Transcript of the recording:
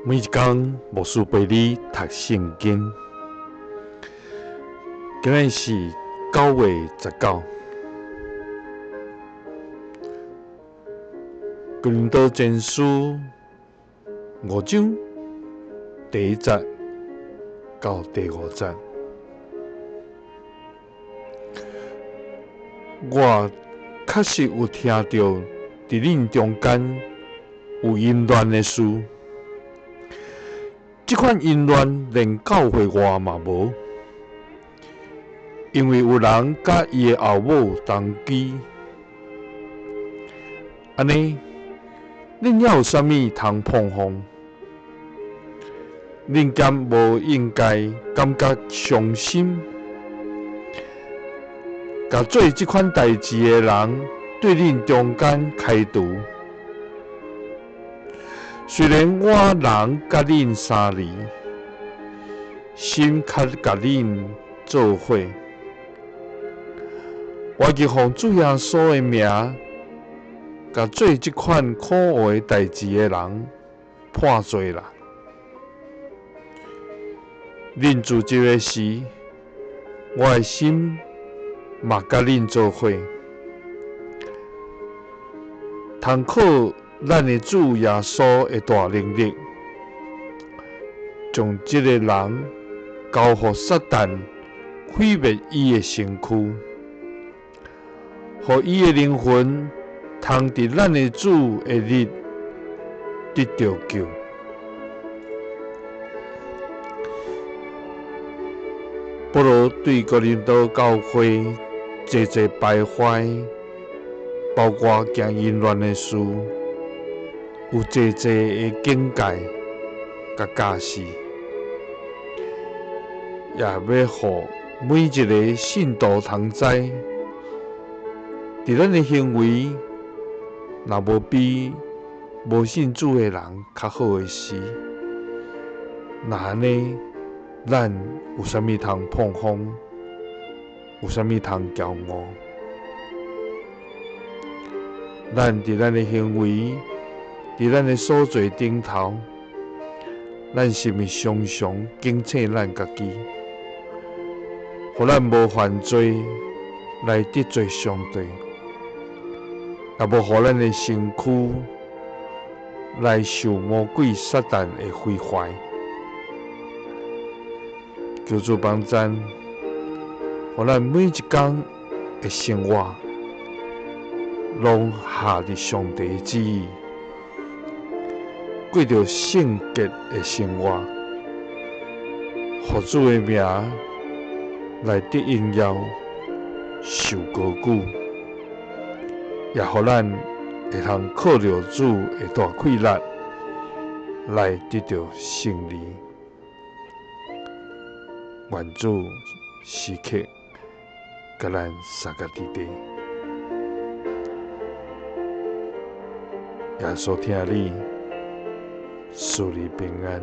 每一天，牧师陪你读圣经。今日是9月19。哥林多前书5章第1节到第5节。我确实有听到，伫恁中间有淫乱的事。这款淫乱连教会外嘛无，因为有人甲伊的后母同居。安尼，恁还有啥物通碰风？恁敢无应该感觉伤心？甲做这款代志的人对恁中间开除。虽然我人甲恁3年，心较甲恁做伙，我就奉主耶稣的名，甲做这款可恶的代志的人判罪啦。恁自责的时，我的心嘛甲恁做伙，通靠咱的主耶稣的大能力，将这个人交予撒旦毁灭伊的身躯，予伊的灵魂通伫咱的主的日得到救。保罗对哥林多教会侪败坏，包括行淫乱的事，有侪的警戒甲教示，也要予每一个信徒通知，伫咱的行为若无比无信主的人较好的时，那安尼，咱有啥物通碰风？有啥物通骄傲？咱伫咱的行为，伫咱的所做顶头，咱是毋是常常警醒咱家己，互咱无犯罪来得罪上帝，也无互咱的身躯来受魔鬼撒旦的毁坏。求主帮咱，互咱每一天的生活，拢下伫上帝的旨意，过着圣洁的生活，互主的名来得荣耀、受高举，也互咱会通靠着主的大气力来得到胜利。愿主时刻甲咱三个伫地，耶稣听你，祝你平安。